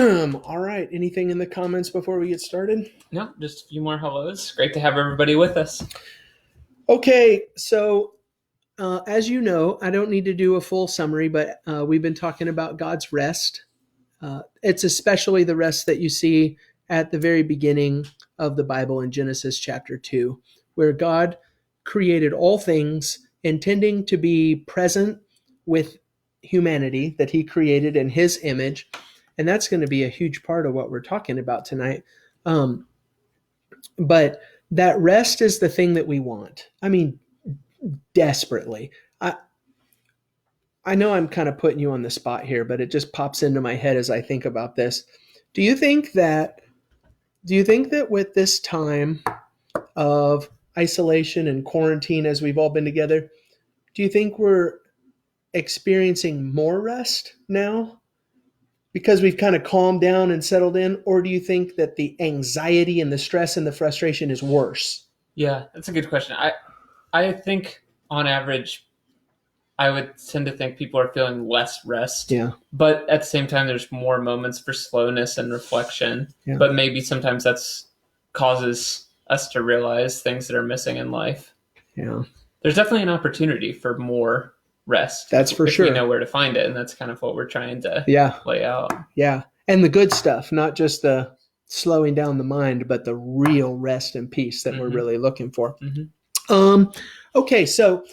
All right. Anything in the comments before we get started? No, just a few more hellos. Great to have everybody with us. Okay. So, as you know, I don't need to do a full summary, but we've been talking about God's rest. It's especially the rest that you see at the very beginning of the Bible in Genesis chapter 2, where God created all things intending to be present with humanity that he created in his image. And that's going to be a huge part of what we're talking about tonight. Um, but that rest is the thing that we want. I mean, desperately. I know I'm kind of putting you on the spot here, but it just pops into my head as I think about this. Do you think that with this time of isolation and quarantine as we've all been together, do you think we're experiencing more rest now because we've kind of calmed down and settled in, or do you think that the anxiety and the stress and the frustration is worse? Yeah, that's a good question. I think on average, I would tend to think people are feeling less rest. Yeah. But at the same time, there's more moments for slowness and reflection. Yeah. But maybe sometimes that's causes us to realize things that are missing in life. Yeah. There's definitely an opportunity for more rest. That's for if sure. we know where to find it, and that's kind of what we're trying to lay out. Yeah. And the good stuff, not just the slowing down the mind, but the real rest and peace that we're really looking for. Okay, so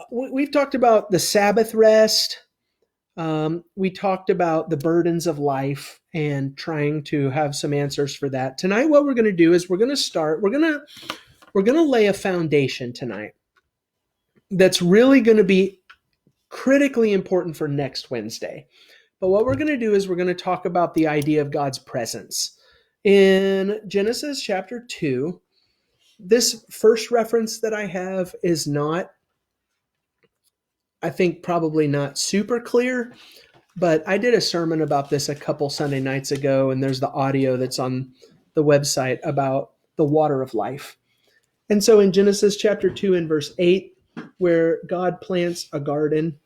we've talked about the Sabbath rest. We talked about the burdens of life and trying to have some answers for that. Tonight, what we're going to do is we're going to lay a foundation tonight that's really going to be critically important for next Wednesday. But what we're going to do is we're going to talk about the idea of God's presence. In Genesis chapter 2, this first reference that I have is not, I think, probably not super clear, but I did a sermon about this a couple Sunday nights ago, and there's the audio that's on the website about the water of life. And so in Genesis chapter 2 and verse 8, where God plants a garden,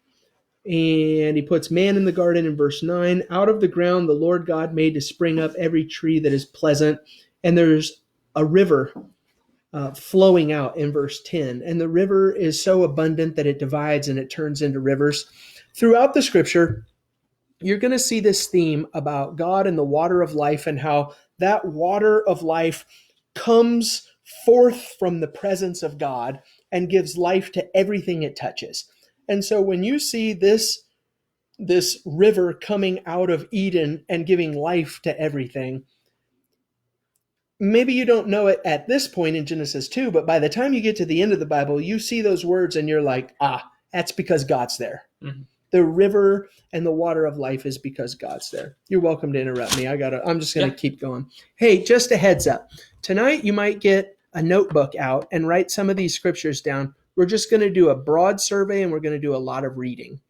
and he puts man in the garden in verse 9. Out of the ground the Lord God made to spring up every tree that is pleasant. And there's a river flowing out in verse 10. And the river is so abundant that it divides and it turns into rivers. Throughout the scripture, you're going to see this theme about God and the water of life and how that water of life comes forth from the presence of God and gives life to everything it touches. And so when you see this river coming out of Eden and giving life to everything, maybe you don't know it at this point in Genesis 2, but by the time you get to the end of the Bible, you see those words and you're like, that's because God's there. Mm-hmm. The river and the water of life is because God's there. You're welcome to interrupt me. I'm just going to keep going. Hey, just a heads up. Tonight you might get a notebook out and write some of these scriptures down. We're just going to do a broad survey and we're going to do a lot of reading.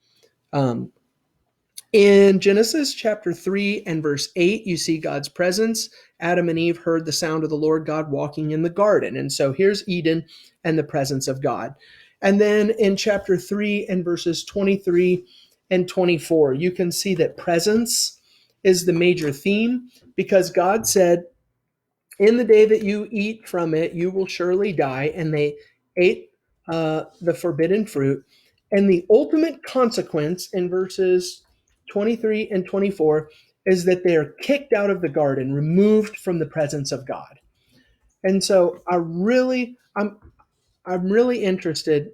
In Genesis chapter 3 and verse 8, you see God's presence. Adam and Eve heard the sound of the Lord God walking in the garden. And so here's Eden and the presence of God. And then in chapter 3 and verses 23 and 24, you can see that presence is the major theme because God said, in the day that you eat from it, you will surely die. And they ate the forbidden fruit. And the ultimate consequence in verses 23 and 24 is that they are kicked out of the garden, removed from the presence of God. And so I'm really interested.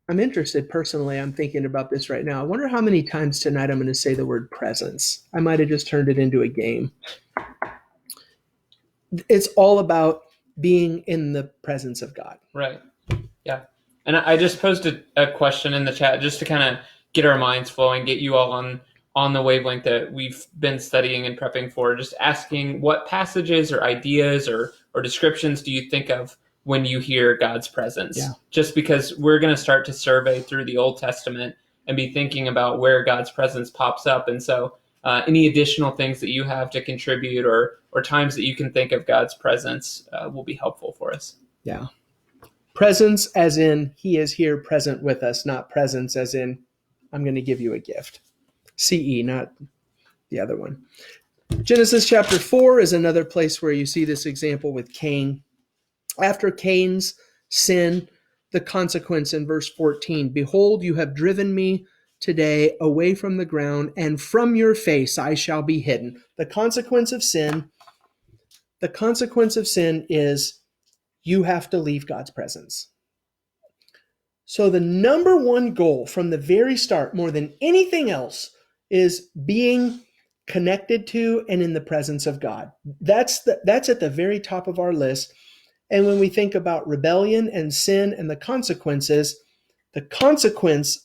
I'm interested personally. I'm thinking about this right now. I wonder how many times tonight I'm going to say the word presence. I might have just turned it into a game. It's all about being in the presence of God. Right. Yeah. And I just posted a question in the chat just to kind of get our minds flowing, get you all on the wavelength that we've been studying and prepping for, just asking what passages or ideas or descriptions do you think of when you hear God's presence? Yeah. Just because we're going to start to survey through the Old Testament and be thinking about where God's presence pops up. And so any additional things that you have to contribute or times that you can think of God's presence will be helpful for us. Yeah. Presence as in he is here present with us, not presence as in I'm going to give you a gift. CE, not the other one. Genesis chapter 4 is another place where you see this example with Cain. After Cain's sin, the consequence in verse 14, behold, you have driven me today away from the ground, and from your face I shall be hidden. The consequence of sin is you have to leave God's presence. So the number one goal from the very start, more than anything else, is being connected to and in the presence of God. That's at the very top of our list. And when we think about rebellion and sin and the consequence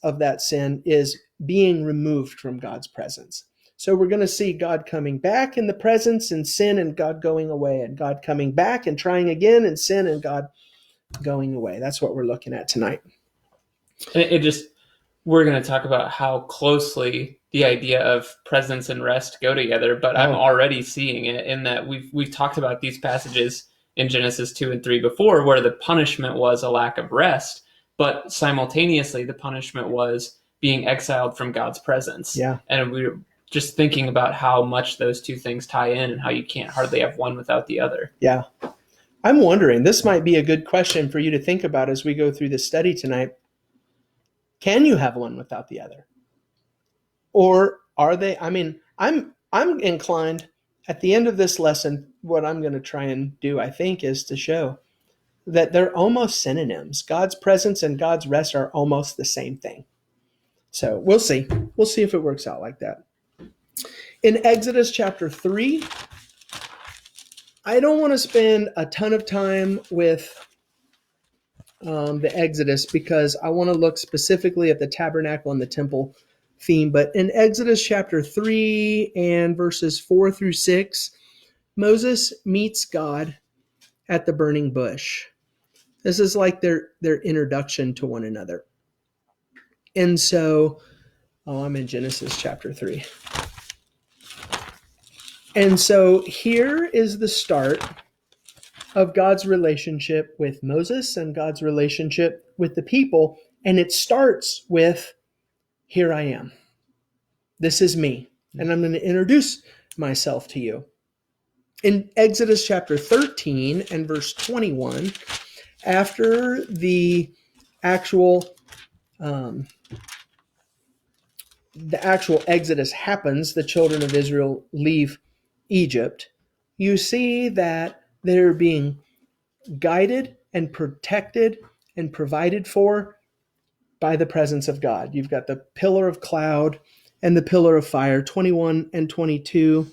of that sin is being removed from God's presence. So we're going to see God coming back in the presence and sin and God going away, and God coming back and trying again and sin and God going away. That's what we're looking at tonight. We're going to talk about how closely the idea of presence and rest go together, but I'm already seeing it in that we've talked about these passages in Genesis 2 and 3 before, where the punishment was a lack of rest, but simultaneously the punishment was being exiled from God's presence. Yeah. And we were just thinking about how much those two things tie in and how you can't hardly have one without the other. Yeah. I'm wondering, this might be a good question for you to think about as we go through this study tonight. Can you have one without the other? Or are they, I'm inclined at the end of this lesson, what I'm going to try and do, I think, is to show that they're almost synonyms. God's presence and God's rest are almost the same thing. So we'll see. We'll see if it works out like that. In Exodus chapter 3, I don't want to spend a ton of time with the Exodus because I want to look specifically at the tabernacle and the temple theme. But in Exodus chapter 3 and verses 4 through 6, Moses meets God at the burning bush. This is like their introduction to one another. And so, I'm in Genesis chapter 3. And so here is the start of God's relationship with Moses and God's relationship with the people. And it starts with, here I am. This is me. And I'm going to introduce myself to you. In Exodus chapter 13 and verse 21, after the actual Exodus happens, the children of Israel leave Egypt, you see that they're being guided and protected and provided for by the presence of God. You've got the pillar of cloud and the pillar of fire, 21 and 22.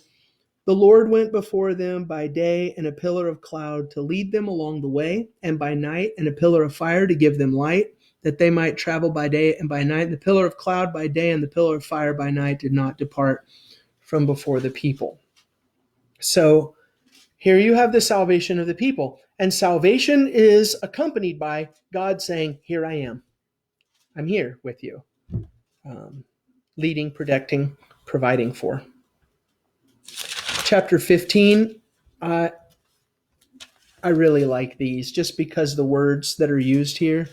The Lord went before them by day in a pillar of cloud to lead them along the way, and by night in a pillar of fire to give them light, that they might travel by day and by night. The pillar of cloud by day and the pillar of fire by night did not depart from before the people. So here you have the salvation of the people. And salvation is accompanied by God saying, here I am. I'm here with you. Leading, protecting, providing for. Chapter 15, I really like these just because the words that are used here.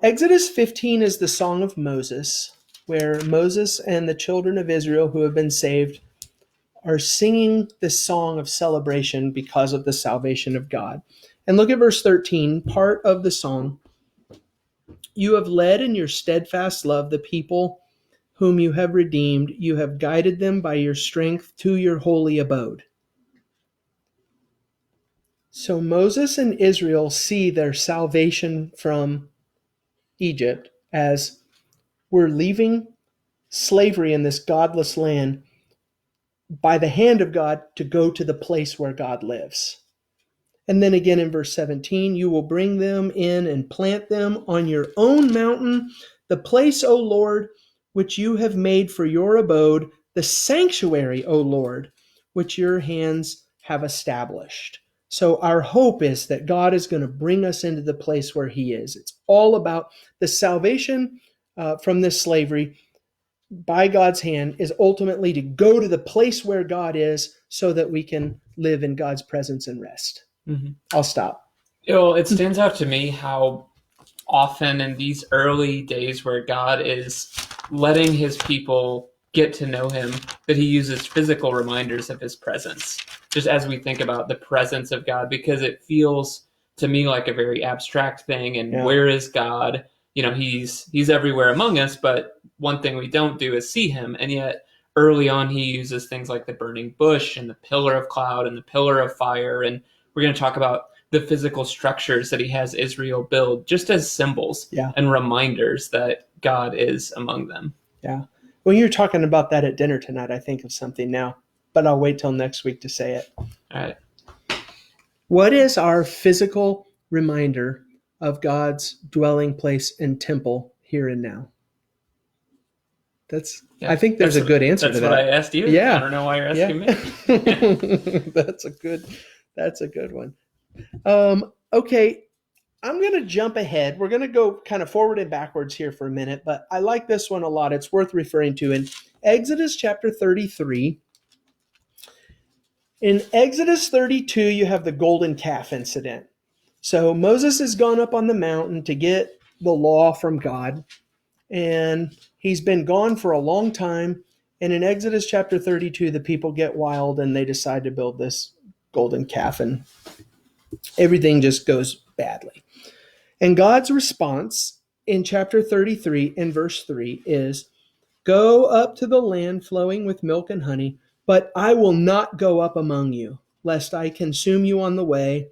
Exodus 15 is the Song of Moses, where Moses and the children of Israel who have been saved are singing this song of celebration because of the salvation of God. And look at verse 13, part of the song. You have led in your steadfast love the people whom you have redeemed. You have guided them by your strength to your holy abode. So Moses and Israel see their salvation from Egypt as we're leaving slavery in this godless land by the hand of God to go to the place where God lives. And then again in verse 17, you will bring them in and plant them on your own mountain, the place, O Lord, which you have made for your abode, the sanctuary, O Lord, which your hands have established. So our hope is that God is going to bring us into the place where he is. It's all about the salvation from this slavery by God's hand is ultimately to go to the place where God is so that we can live in God's presence and rest. Mm-hmm. I'll stop. Well, it stands out to me how often in these early days where God is letting his people get to know him, that he uses physical reminders of his presence, just as we think about the presence of God, because it feels to me like a very abstract thing. And where is God? He's everywhere among us, but one thing we don't do is see him. And yet early on, he uses things like the burning bush and the pillar of cloud and the pillar of fire. And we're going to talk about the physical structures that he has Israel build just as symbols and reminders that God is among them. Yeah. When you're talking about that at dinner tonight, I think of something now, but I'll wait till next week to say it. All right. What is our physical reminder of God's dwelling place and temple here and now? I think there's a good answer to that. That's what I asked you. Yeah. I don't know why you're asking me. That's a good one. Okay. I'm going to jump ahead. We're going to go kind of forward and backwards here for a minute, but I like this one a lot. It's worth referring to in Exodus chapter 33. In Exodus 32, you have the golden calf incident. So Moses has gone up on the mountain to get the law from God, and he's been gone for a long time. And in Exodus chapter 32, the people get wild and they decide to build this golden calf, and everything just goes badly. And God's response in chapter 33 in verse 3 is, "Go up to the land flowing with milk and honey, but I will not go up among you, lest I consume you on the way.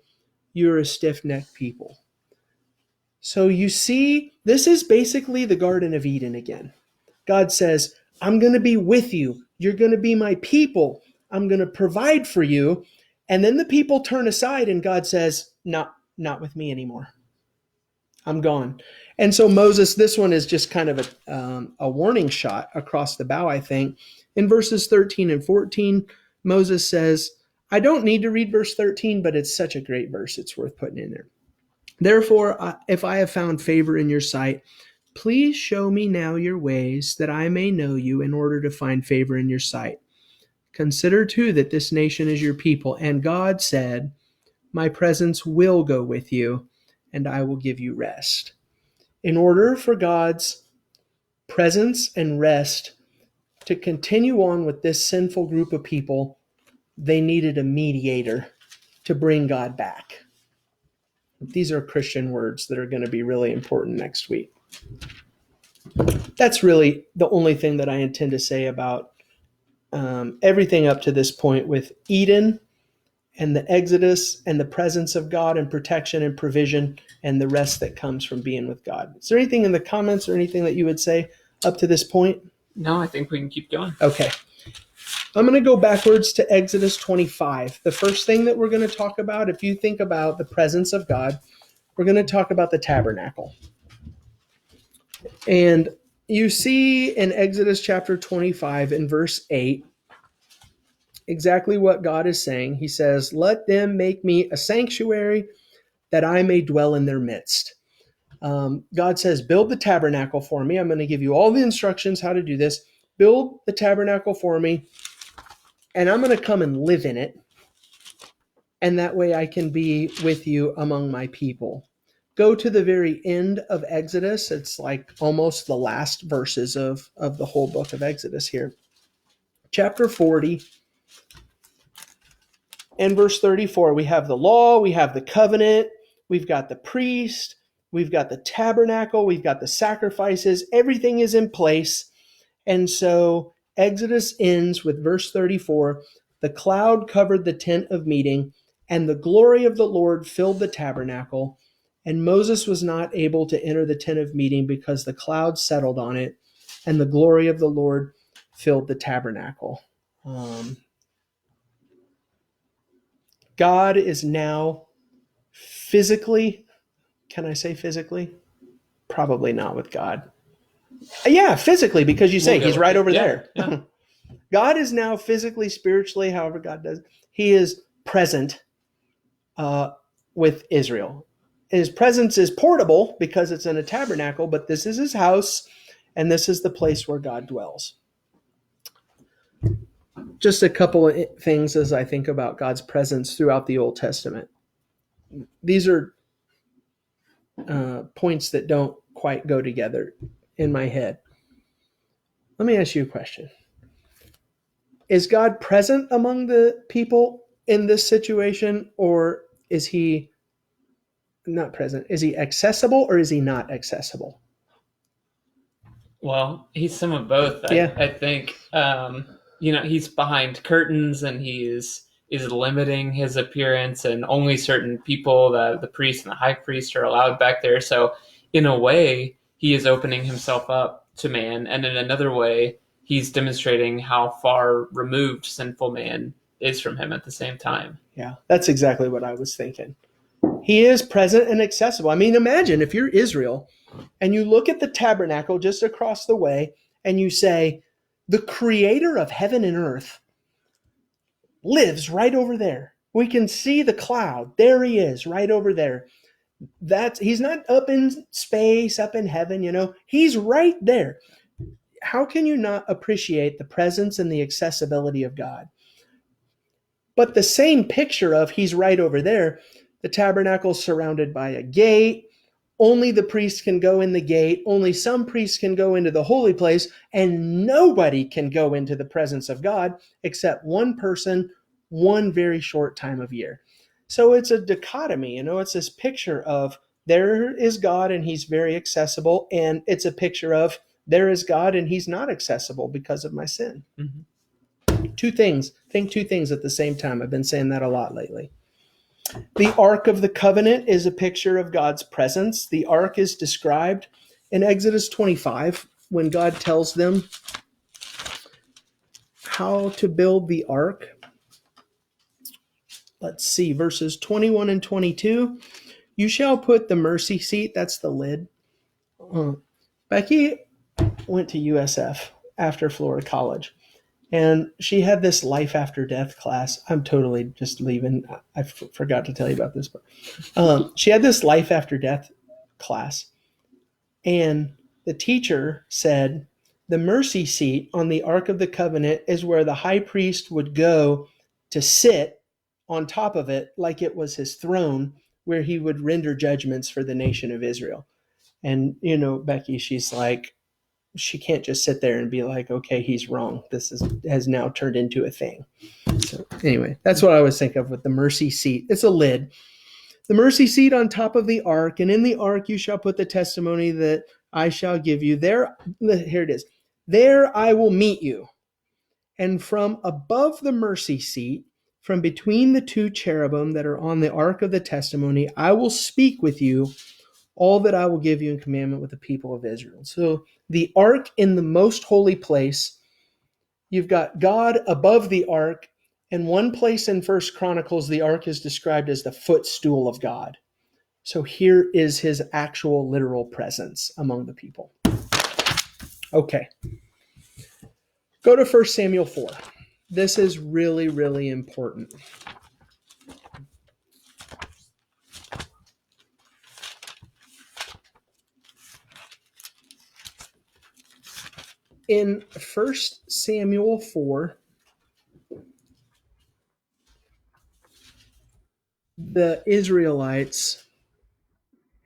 You're a stiff-necked people." So you see, this is basically the Garden of Eden again. God says, I'm going to be with you. You're going to be my people. I'm going to provide for you. And then the people turn aside and God says, not with me anymore. I'm gone. And so Moses, this one is just kind of a warning shot across the bow, I think. In verses 13 and 14, Moses says, I don't need to read verse 13, but it's such a great verse. It's worth putting in there. Therefore, if I have found favor in your sight, please show me now your ways, that I may know you in order to find favor in your sight. Consider too that this nation is your people. And God said, my presence will go with you, and I will give you rest. In order for God's presence and rest to continue on with this sinful group of people, they needed a mediator to bring God back. These are Christian words that are going to be really important next week. That's really the only thing that I intend to say about everything up to this point with Eden and the Exodus and the presence of God and protection and provision and the rest that comes from being with God. Is there anything in the comments or anything that you would say up to this point? No, I think we can keep going. Okay. I'm going to go backwards to Exodus 25. The first thing that we're going to talk about, if you think about the presence of God, we're going to talk about the tabernacle. And you see in Exodus chapter 25 in verse 8, exactly what God is saying. He says, let them make me a sanctuary that I may dwell in their midst. God says, build the tabernacle for me. I'm going to give you all the instructions how to do this. Build the tabernacle for me, and I'm going to come and live in it. And that way I can be with you among my people. Go to the very end of Exodus. It's like almost the last verses of the whole book of Exodus here. Chapter 40 and verse 34, we have the law, we have the covenant, we've got the priest, we've got the tabernacle, we've got the sacrifices, everything is in place. And so Exodus ends with verse 34, the cloud covered the tent of meeting, and the glory of the Lord filled the tabernacle. And Moses was not able to enter the tent of meeting because the cloud settled on it, and the glory of the Lord filled the tabernacle. God is now physically, can I say physically? Probably not with God. Yeah, physically, because you say he's right over there. Yeah. God is now physically, spiritually, however God does, he is present with Israel. His presence is portable because it's in a tabernacle, but this is his house, and this is the place where God dwells. Just a couple of things as I think about God's presence throughout the Old Testament. These are points that don't quite go together in my head. Let me ask you a question. is God present among the people in this situation, or is he not present? Is he accessible or is he not accessible? Well, he's some of both. Yeah. I think he's behind curtains and he is limiting his appearance, and only certain people, the priest and the high priest, are allowed back there. So, in a way, he is opening himself up to man, and in another way, he's demonstrating how far removed sinful man is from him at the same time. Yeah, that's exactly what I was thinking. He is present and accessible. I mean, imagine if you're Israel and you look at the tabernacle just across the way and you say, the creator of heaven and earth lives right over there. We can see the cloud. There he is, right over there. He's not up in space, up in heaven, He's right there. How can you not appreciate the presence and the accessibility of God? But the same picture of he's right over there, the tabernacle is surrounded by a gate. Only the priests can go in the gate. Only some priests can go into the holy place, and nobody can go into the presence of God except one person, one very short time of year. So it's a dichotomy, it's this picture of there is God and he's very accessible, and it's a picture of there is God and he's not accessible because of my sin. Mm-hmm. Think two things at the same time. I've been saying that a lot lately. The Ark of the Covenant is a picture of God's presence. The Ark is described in Exodus 25 when God tells them how to build the Ark. Let's see, verses 21 and 22. You shall put the mercy seat, that's the lid. Becky went to USF after Florida College. And she had this life after death class. I'm totally just leaving. I forgot to tell you about this. But she had this life after death class. And the teacher said, the mercy seat on the Ark of the Covenant is where the high priest would go to sit on top of it like it was his throne, where he would render judgments for the nation of Israel. And, Becky, she's like, she can't just sit there and be like, okay, he's wrong. This has now turned into a thing. So anyway, that's what I always think of with the mercy seat. It's a lid. The mercy seat on top of the ark, and in the ark you shall put the testimony that I shall give you. There, here it is. There I will meet you. And from above the mercy seat, from between the two cherubim that are on the ark of the testimony, I will speak with you all that I will give you in commandment with the people of Israel. So the ark in the most holy place, you've got God above the ark, and one place in First Chronicles, the ark is described as the footstool of God. So here is his actual literal presence among the people. Okay. Go to 1 Samuel 4. This is really, really important. In 1 Samuel 4, the Israelites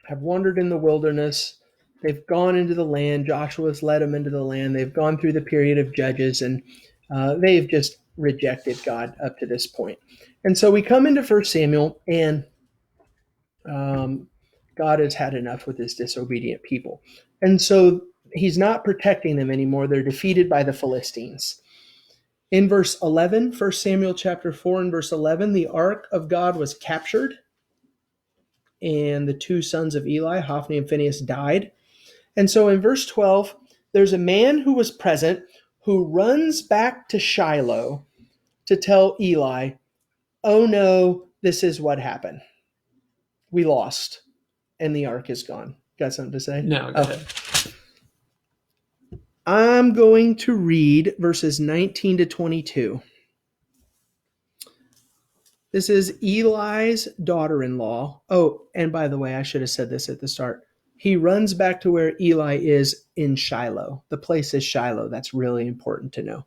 have wandered in the wilderness. They've gone into the land. Joshua's led them into the land. They've gone through the period of Judges, and they've just rejected God up to this point. And so we come into 1 Samuel, and God has had enough with his disobedient people. And so he's not protecting them anymore. They're defeated by the Philistines. In verse 11, 1 Samuel chapter 4 and verse 11, the ark of God was captured, and the two sons of Eli, Hophni and Phinehas, died. And so in verse 12, there's a man who was present who runs back to Shiloh to tell Eli, oh no, this is what happened. We lost, and the ark is gone. Got something to say? No, go ahead. I'm going to read verses 19 to 22. This is Eli's daughter-in-law. Oh, and by the way, I should have said this at the start. He runs back to where Eli is in Shiloh. The place is Shiloh. That's really important to know.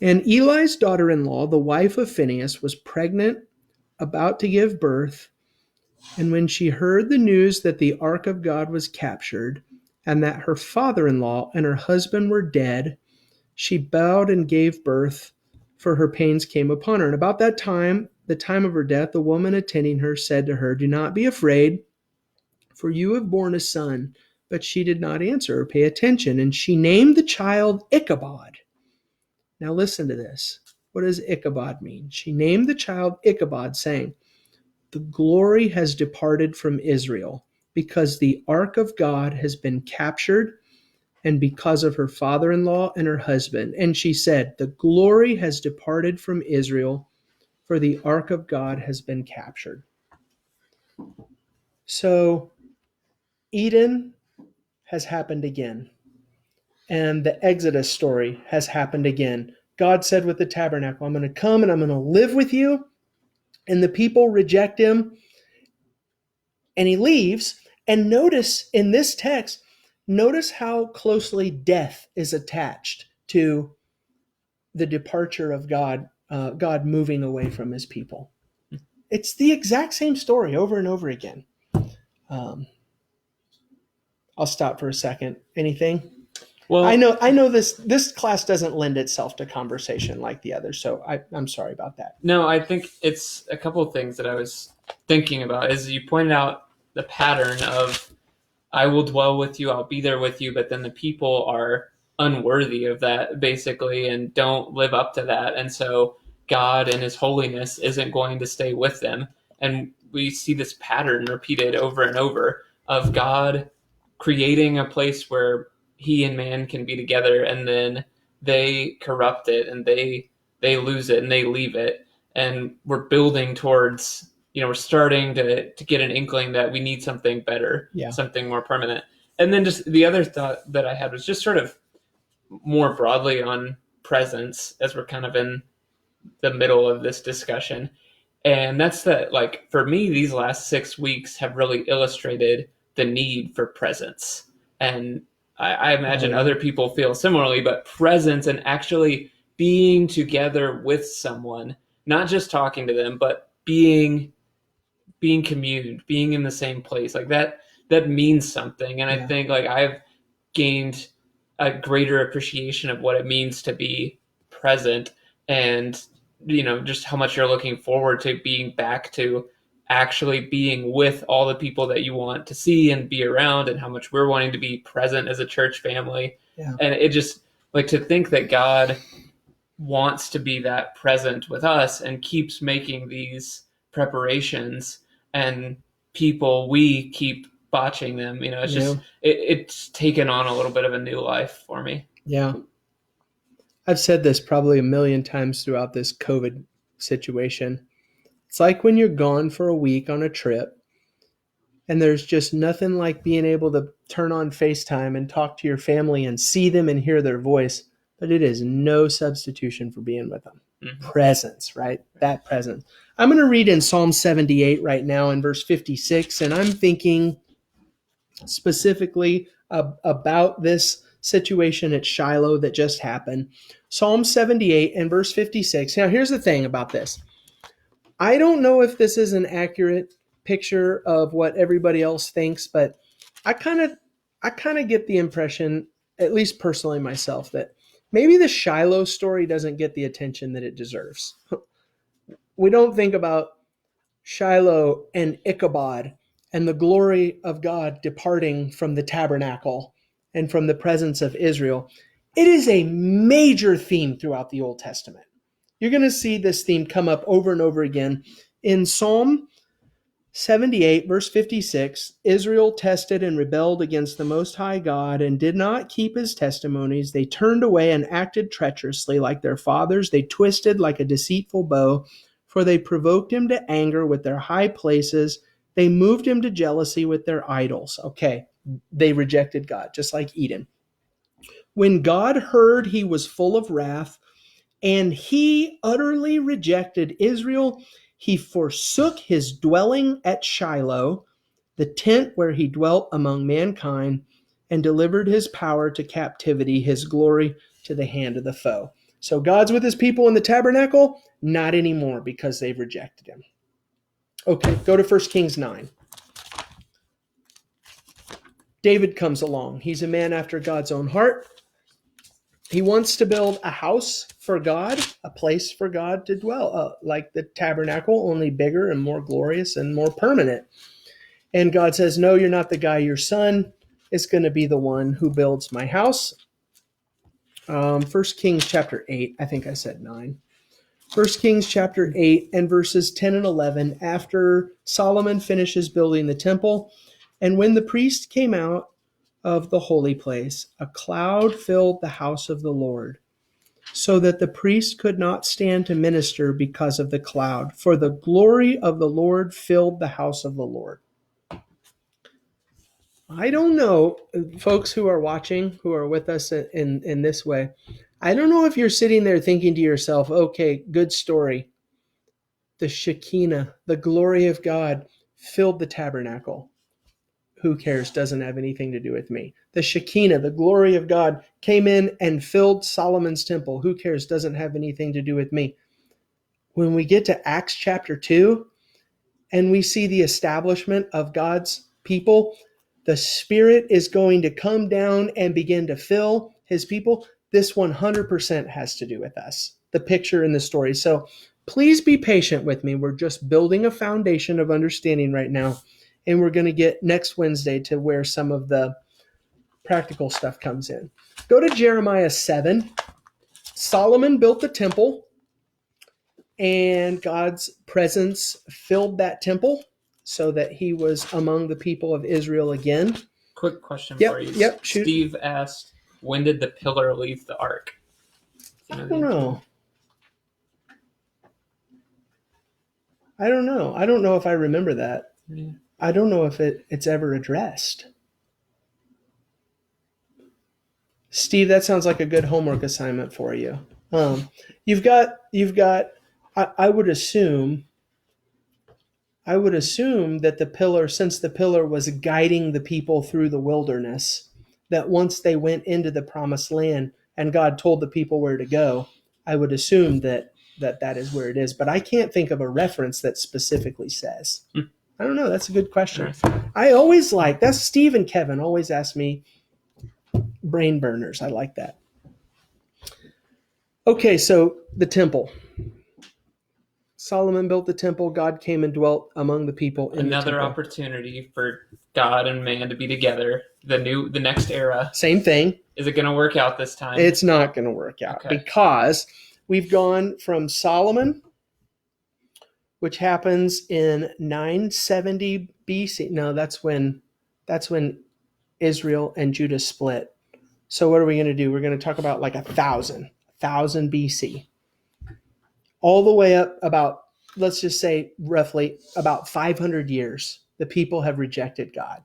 And Eli's daughter-in-law, the wife of Phinehas, was pregnant, about to give birth. And when she heard the news that the ark of God was captured and that her father-in-law and her husband were dead, She bowed and gave birth, for her pains came upon her. And about that time, the time of her death, the woman attending her said to her, "Do not be afraid, for you have borne a son." But she did not answer or pay attention, and she named the child Ichabod. Now listen to this. What does Ichabod mean? She named the child Ichabod, saying, "The glory has departed from Israel, because the ark of God has been captured, and because of her father-in-law and her husband." And she said, "The glory has departed from Israel, for the ark of God has been captured." So Eden has happened again. And the Exodus story has happened again. God said with the tabernacle, "I'm going to come and I'm going to live with you." And the people reject him, and he leaves. And notice in this text, notice how closely death is attached to the departure of God, God moving away from his people. It's the exact same story over and over again. I'll stop for a second. Anything? Well, I know this class doesn't lend itself to conversation like the others, so I'm sorry about that. No, I think it's a couple of things that I was thinking about. As you pointed out, the pattern of "I will dwell with you, I'll be there with you," but then the people are unworthy of that, basically, and don't live up to that. And so God in his holiness isn't going to stay with them. And we see this pattern repeated over and over of God creating a place where he and man can be together, and then they corrupt it, and they lose it, and they leave it. And we're building towards, we're starting to get an inkling that we need something better, something more permanent. And then just the other thought that I had was just sort of more broadly on presence, as we're kind of in the middle of this discussion. And that's that, like, for me, these last 6 weeks have really illustrated the need for presence. And I imagine other people feel similarly, but presence and actually being together with someone, not just talking to them, but being communed, being in the same place, like that means something. And I think, like, I've gained a greater appreciation of what it means to be present, and just how much you're looking forward to being back to actually being with all the people that you want to see and be around, and how much we're wanting to be present as a church family. And it just, like, to think that God wants to be that present with us and keeps making these preparations, and we keep botching them. It's just it's taken on a little bit of a new life for me. I've said this probably a million times throughout this COVID situation. It's like when you're gone for a week on a trip, and there's just nothing like being able to turn on FaceTime and talk to your family and see them and hear their voice, but it is no substitution for being with them. Presence, right? That presence. I'm going to read in Psalm 78 right now in verse 56, and I'm thinking specifically about this situation at Shiloh that just happened. Psalm 78 and verse 56. Now, here's the thing about this. I don't know if this is an accurate picture of what everybody else thinks, but I kind of get the impression, at least personally myself, that maybe the Shiloh story doesn't get the attention that it deserves. We don't think about Shiloh and Ichabod and the glory of God departing from the tabernacle and from the presence of Israel. It is a major theme throughout the Old Testament. You're going to see this theme come up over and over again. In Psalm 78, verse 56, Israel tested and rebelled against the Most High God and did not keep his testimonies. They turned away and acted treacherously like their fathers. They twisted like a deceitful bow, for they provoked him to anger with their high places. They moved him to jealousy with their idols. Okay, they rejected God, just like Eden. When God heard, he was full of wrath, and he utterly rejected Israel. He forsook his dwelling at Shiloh, the tent where he dwelt among mankind, and delivered his power to captivity, his glory to the hand of the foe. So God's with his people in the tabernacle? Not anymore, because they've rejected him. Okay, go to 1 Kings 9. David comes along. He's a man after God's own heart. He wants to build a house for God, a place for God to dwell, like the tabernacle, only bigger and more glorious and more permanent. And God says, no, you're not the guy. Your son is going to be the one who builds my house. 1 Kings chapter 8, I think I said 9. 1 Kings chapter 8 and verses 10 and 11, after Solomon finishes building the temple, and when the priest came out of the holy place, a cloud filled the house of the Lord, so that the priest could not stand to minister because of the cloud, for the glory of the Lord filled the house of the Lord. I don't know, folks who are watching, who are with us in this way, I don't know if you're sitting there thinking to yourself, okay, good story. The Shekinah, the glory of God, filled the tabernacle. Who cares? Doesn't have anything to do with me. The Shekinah, the glory of God, came in and filled Solomon's temple. Who cares? Doesn't have anything to do with me. When we get to Acts chapter 2 and we see the establishment of God's people, the Spirit is going to come down and begin to fill his people. This 100% has to do with us, the picture in the story. So please be patient with me. We're just building a foundation of understanding right now. And we're going to get next Wednesday to where some of the practical stuff comes in. Go to Jeremiah 7. Solomon built the temple, and God's presence filled that temple so that he was among the people of Israel again. Quick question Yep, for you. yep, shoot. Steve asked, when did the pillar leave the ark? I don't know. I don't know if I remember that. Yeah. I don't know if it's ever addressed. Steve, that sounds like a good homework assignment for you. You've got. I would assume that the pillar, since the pillar was guiding the people through the wilderness, that once they went into the promised land and God told the people where to go, I would assume that is where it is. But I can't think of a reference that specifically says. I don't know. That's a good question. I always that's Steve and Kevin always ask me brain burners. I like that. Okay, so the temple. Solomon built the temple. God came and dwelt among the people in Another the temple. opportunity for God and man to be together. The next era. Same thing. Is it going to work out this time? It's not going to work out because we've gone from Solomon, which happens in 970 BC. No, that's when Israel and Judah split. So what are we going to do? We're going to talk about like 1000 BC. All the way up about, let's just say roughly about 500 years, the people have rejected God.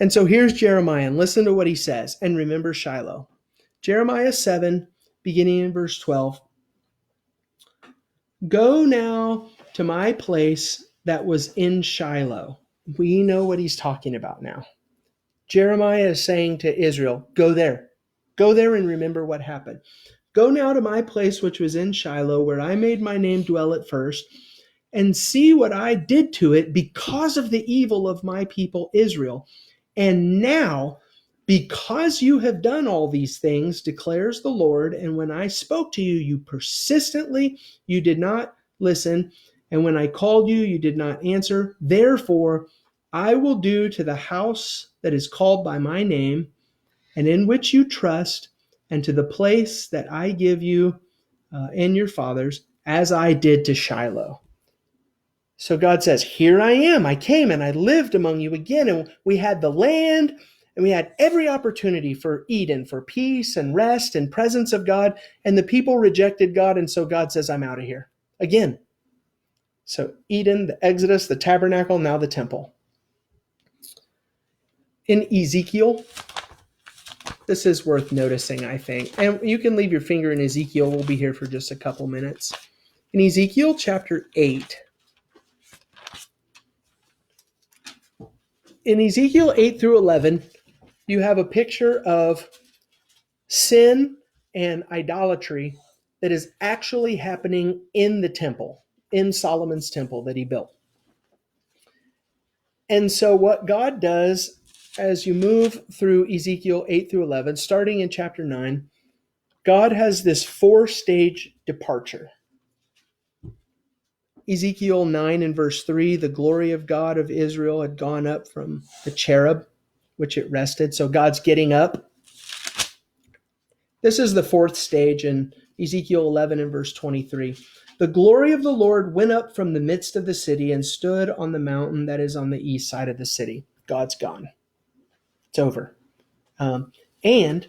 And so here's Jeremiah, and listen to what he says, and remember Shiloh. Jeremiah 7, beginning in verse 12. Go now to my place that was in Shiloh. We know what he's talking about now. Jeremiah is saying to Israel, go there. Go there and remember what happened. Go now to my place which was in Shiloh, where I made my name dwell at first, and see what I did to it because of the evil of my people Israel. And now, because you have done all these things, declares the Lord, and when I spoke to you, you persistently, you did not listen, and when I called you, you did not answer. Therefore, I will do to the house that is called by my name, and in which you trust, and to the place that I give you and your fathers, as I did to Shiloh. So God says, here I am. I came and I lived among you again, and we had the land, and we had every opportunity for Eden, for peace and rest and presence of God, and the people rejected God, and so God says, I'm out of here. Again. So Eden, the Exodus, the tabernacle, now the temple. In Ezekiel, this is worth noticing, I think. And you can leave your finger in Ezekiel. We'll be here for just a couple minutes. In Ezekiel chapter 8, in Ezekiel 8 through 11, you have a picture of sin and idolatry that is actually happening in the temple, in Solomon's temple that he built. And so what God does as you move through Ezekiel 8 through 11, starting in chapter 9, God has this 4-stage departure. Ezekiel 9 and verse 3, the glory of God of Israel had gone up from the cherub, which it rested. So God's getting up. This is the 4th stage in Ezekiel 11 and verse 23. The glory of the Lord went up from the midst of the city and stood on the mountain that is on the east side of the city. God's gone. It's over. And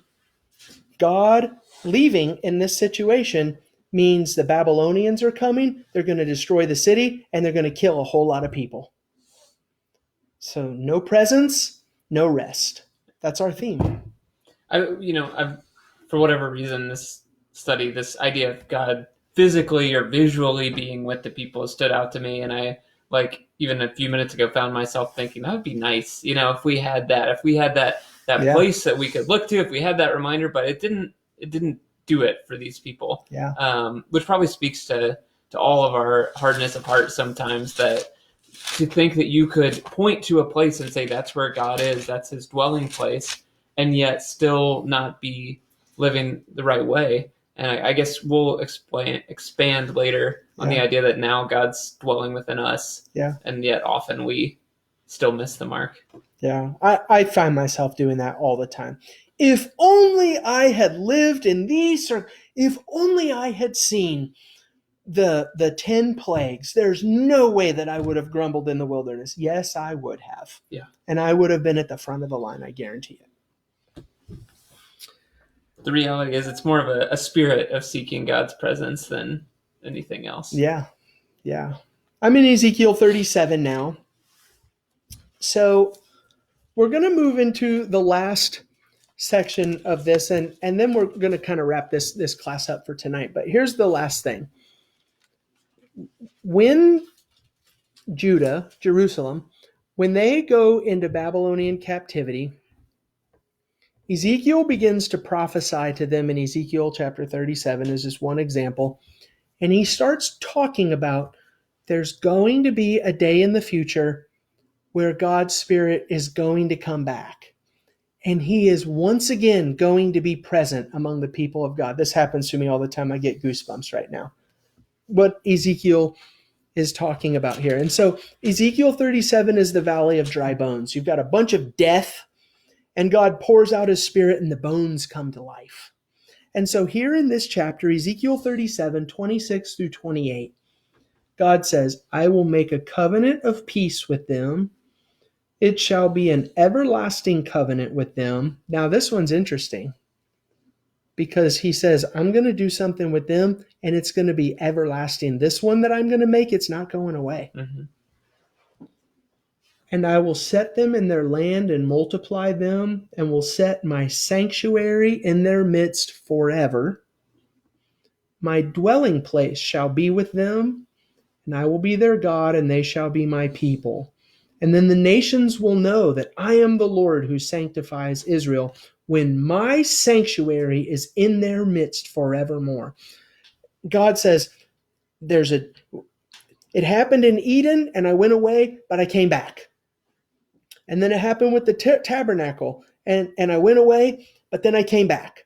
God leaving in this situation means the Babylonians are coming, they're going to destroy the city, and they're going to kill a whole lot of people. So no presence, no rest. That's our theme. I've for whatever reason, this study, this idea of God physically or visually being with the people stood out to me. And I, even a few minutes ago, found myself thinking that would be nice, if we had that place that we could look to, if we had that reminder, but it didn't do it for these people. Yeah. Which probably speaks to all of our hardness of heart sometimes, that to think that you could point to a place and say that's where God is, that's his dwelling place, and yet still not be living the right way. And I guess we'll expand later on the idea that now God's dwelling within us. Yeah. And yet often we still miss the mark. Yeah. I find myself doing that all the time. If only I had lived in these, or if only I had seen the 10 plagues, there's no way that I would have grumbled in the wilderness. Yes, I would have. Yeah. And I would have been at the front of the line, I guarantee it. The reality is it's more of a spirit of seeking God's presence than anything else. Yeah. Yeah. I'm in Ezekiel 37 now. So we're going to move into the last section of this, and then we're going to kind of wrap this class up for tonight. But here's the last thing. When Jerusalem, when they go into Babylonian captivity, Ezekiel begins to prophesy to them in Ezekiel chapter 37 as just one example. And he starts talking about there's going to be a day in the future where God's Spirit is going to come back. And he is once again going to be present among the people of God. This happens to me all the time. I get goosebumps right now. What Ezekiel is talking about here. And so Ezekiel 37 is the valley of dry bones. You've got a bunch of death, and God pours out his Spirit, and the bones come to life. And so here in this chapter, Ezekiel 37, 26 through 28, God says, I will make a covenant of peace with them. It shall be an everlasting covenant with them. Now, this one's interesting because he says, I'm going to do something with them and it's going to be everlasting. This one that I'm going to make, it's not going away. Mm-hmm. And I will set them in their land and multiply them, and will set my sanctuary in their midst forever. My dwelling place shall be with them, and I will be their God, and they shall be my people. And then the nations will know that I am the Lord who sanctifies Israel, when my sanctuary is in their midst forevermore. God says, it happened in Eden, and I went away, but I came back. And then it happened with the tabernacle, and I went away, but then I came back.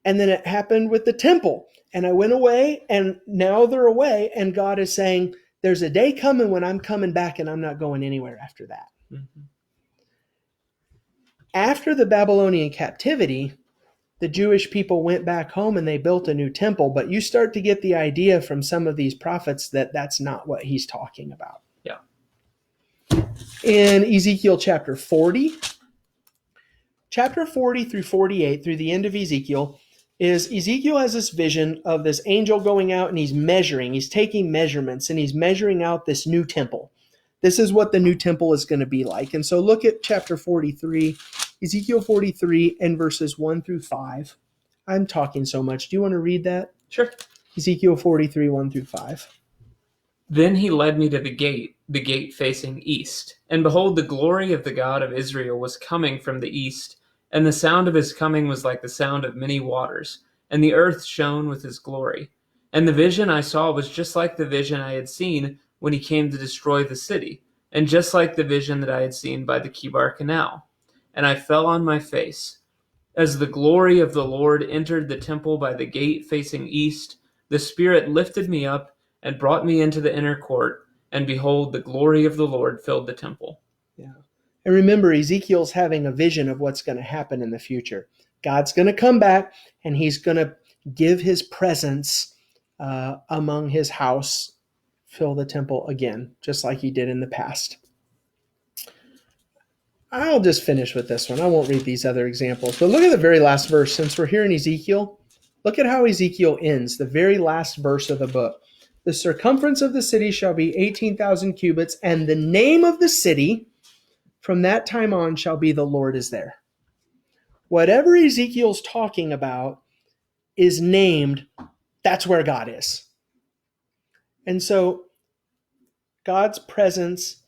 And then it happened with the temple, and I went away, and now they're away, and God is saying, there's a day coming when I'm coming back, and I'm not going anywhere after that. Mm-hmm. After the Babylonian captivity, the Jewish people went back home and they built a new temple, but you start to get the idea from some of these prophets that that's not what he's talking about. Yeah. In Ezekiel chapter 40 through 48, through the end of Ezekiel has this vision of this angel going out and he's taking measurements, and he's measuring out this new temple. This is what the new temple is going to be like. And so look at chapter 43, Ezekiel 43 and verses 1 through 5. I'm talking so much. Do you want to read that? Sure. Ezekiel 43, 1 through 5. Then he led me to the gate facing east. And behold, the glory of the God of Israel was coming from the east, and the sound of his coming was like the sound of many waters, and the earth shone with his glory. And the vision I saw was just like the vision I had seen when he came to destroy the city, and just like the vision that I had seen by the Kibar Canal. And I fell on my face. As the glory of the Lord entered the temple by the gate facing east, the Spirit lifted me up and brought me into the inner court, and behold, the glory of the Lord filled the temple. Yeah. And remember, Ezekiel's having a vision of what's going to happen in the future. God's going to come back, and he's going to give his presence among his house, fill the temple again, just like he did in the past. I'll just finish with this one. I won't read these other examples. But look at the very last verse. Since we're here in Ezekiel, look at how Ezekiel ends, the very last verse of the book. The circumference of the city shall be 18,000 cubits, and the name of the city from that time on shall be the Lord is there. Whatever Ezekiel's talking about is named, that's where God is. And so God's presence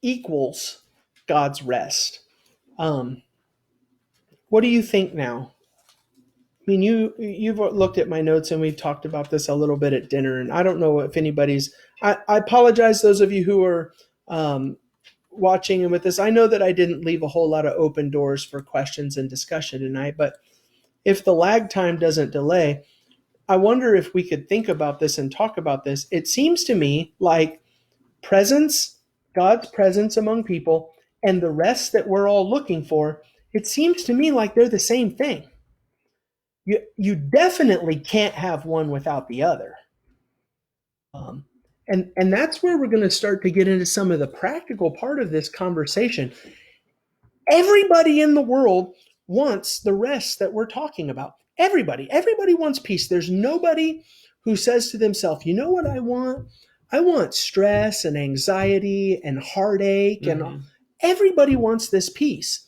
equals God's rest. What do you think now? I mean, you've looked at my notes, and we've talked about this a little bit at dinner, and I don't know if anybody's... I apologize, those of you who are watching and with this. I know that I didn't leave a whole lot of open doors for questions and discussion tonight, but if the lag time doesn't delay, I wonder if we could think about this and talk about this. It seems to me like presence, God's presence among people, and the rest that we're all looking for, it seems to me like they're the same thing. You definitely can't have one without the other. And that's where we're going to start to get into some of the practical part of this conversation. Everybody in the world wants the rest that we're talking about. Everybody wants peace. There's nobody who says to themselves, you know what I want? I want stress and anxiety and heartache. And everybody wants this peace.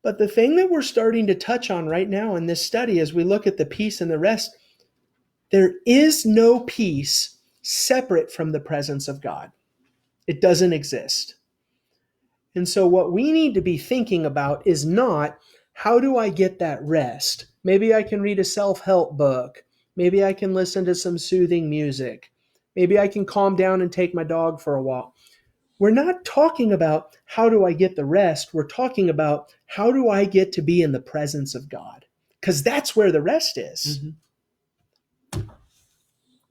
But the thing that we're starting to touch on right now in this study, as we look at the peace and the rest, there is no peace separate from the presence of God. It doesn't exist. And so what we need to be thinking about is not, how do I get that rest? Maybe I can read a self-help book. Maybe I can listen to some soothing music. Maybe I can calm down and take my dog for a walk. We're not talking about how do I get the rest. We're talking about how do I get to be in the presence of God? Because that's where the rest is.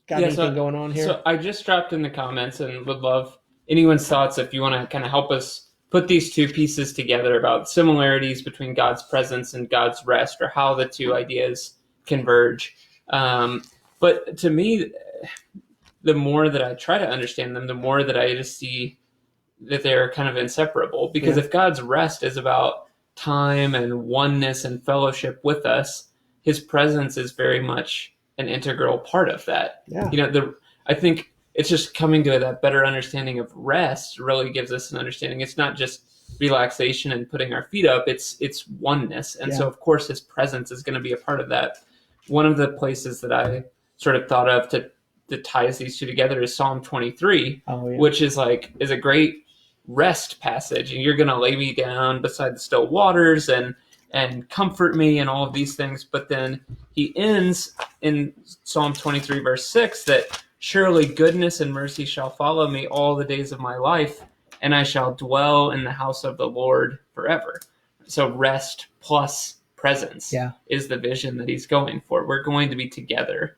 Got anything going on here? So I just dropped in the comments and would love anyone's thoughts if you want to kind of help us put these two pieces together about similarities between God's presence and God's rest, or how the two ideas converge. But to me, the more that I try to understand them, the more that I just see that they're kind of inseparable. Because if God's rest is about time and oneness and fellowship with us, his presence is very much an integral part of that. I think it's just coming to that better understanding of rest really gives us an understanding. It's not just relaxation and putting our feet up, it's oneness. And so of course his presence is going to be a part of that. One of the places that I sort of thought of that ties these two together is Psalm 23, which is a great rest passage. And you're going to lay me down beside the still waters and comfort me and all of these things. But then he ends in Psalm 23 verse 6 that surely goodness and mercy shall follow me all the days of my life, and I shall dwell in the house of the Lord forever. So rest plus presence is the vision that he's going for. We're going to be together,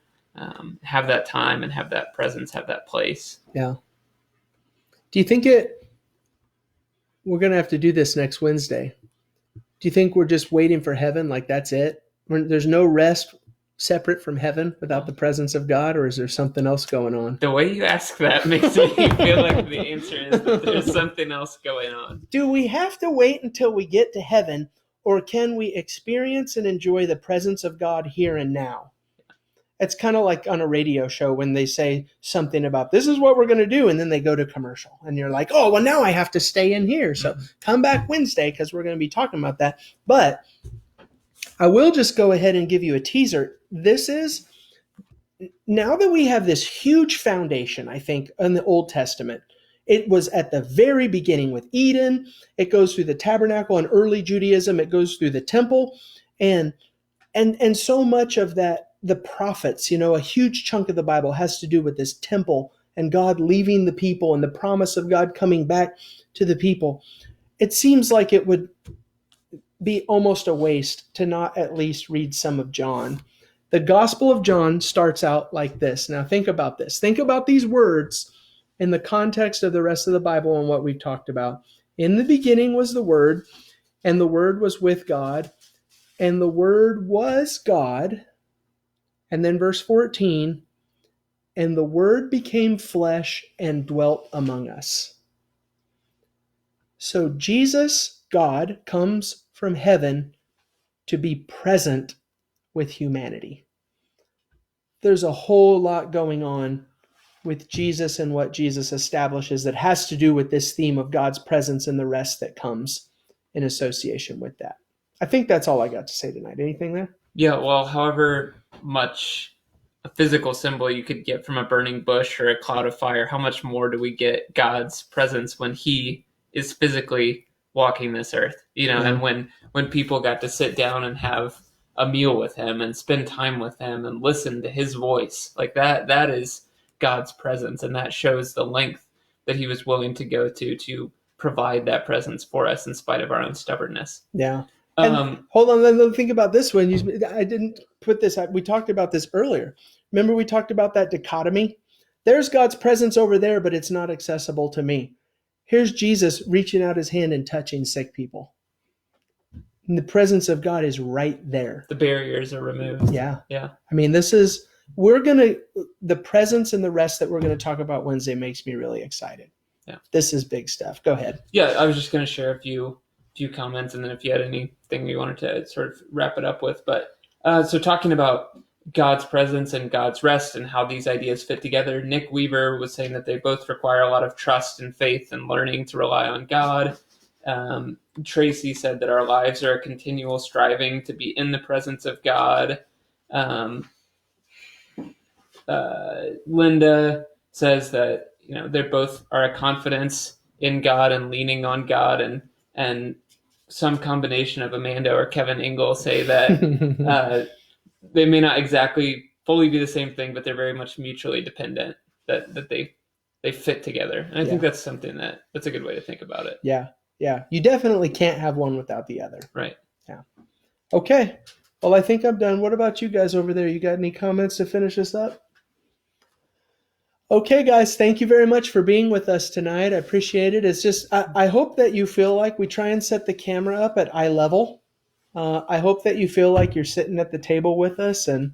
have that time and have that presence, have that place. Yeah. Do you think we're going to have to do this next Wednesday? Do you think we're just waiting for heaven? Like that's it? There's no rest separate from heaven without the presence of God, or is there something else going on? The way you ask that makes me feel like the answer is that there's something else going on. Do we have to wait until we get to heaven, or can we experience and enjoy the presence of God here and now? It's kind of like on a radio show when they say something about this is what we're going to do, and then they go to commercial and you're like, oh, well, now I have to stay in here. So come back Wednesday because we're going to be talking about that. But I will just go ahead and give you a teaser. This is, now that we have this huge foundation, I think, in the Old Testament, it was at the very beginning with Eden. It goes through the tabernacle and early Judaism. It goes through the temple and so much of that, the prophets, a huge chunk of the Bible has to do with this temple and God leaving the people and the promise of God coming back to the people. It seems like be almost a waste to not at least read some of John. The Gospel of John starts out like this. Now think about this. Think about these words in the context of the rest of the Bible and what we've talked about. In the beginning was the Word, and the Word was with God, and the Word was God. And then verse 14, and the Word became flesh and dwelt among us. So Jesus, God, comes from heaven to be present with humanity. There's a whole lot going on with Jesus and what Jesus establishes that has to do with this theme of God's presence and the rest that comes in association with that. I think that's all I got to say tonight. Anything there? Yeah, well, however much a physical symbol you could get from a burning bush or a cloud of fire, how much more do we get God's presence when he is physically walking this earth? And when people got to sit down and have a meal with him and spend time with him and listen to his voice, like that is God's presence, and that shows the length that he was willing to go to provide that presence for us in spite of our own stubbornness. Yeah. Hold on, let me think about this one. I didn't put this up. We talked about this earlier. Remember we talked about that dichotomy? There's God's presence over there, but it's not accessible to me. Here's Jesus reaching out his hand and touching sick people. And the presence of God is right there. The barriers are removed. Yeah. Yeah. I mean, the presence and the rest that we're going to talk about Wednesday makes me really excited. Yeah. This is big stuff. Go ahead. Yeah, I was just going to share a few comments, and then if you had anything you wanted to sort of wrap it up with. But so talking about God's presence and God's rest and how these ideas fit together, Nick Weaver was saying that they both require a lot of trust and faith and learning to rely on God. Tracy said that our lives are a continual striving to be in the presence of God. Linda says that they both are a confidence in God and leaning on God, and some combination of Amanda or Kevin Engel say that they may not exactly fully be the same thing, but they're very much mutually dependent, that they fit together. And I think that's something that's a good way to think about it. Yeah. You definitely can't have one without the other. Right. Yeah. Okay. Well, I think I'm done. What about you guys over there? You got any comments to finish us up? Okay, guys, thank you very much for being with us tonight. I appreciate it. It's just, I hope that you feel like we try and set the camera up at eye level. I hope that you feel like you're sitting at the table with us, and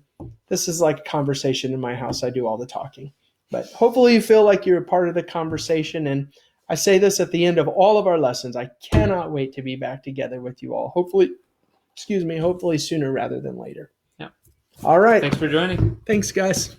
this is like a conversation in my house. I do all the talking, but hopefully you feel like you're a part of the conversation. And I say this at the end of all of our lessons. I cannot wait to be back together with you all. Hopefully sooner rather than later. Yeah. All right. Thanks for joining. Thanks, guys.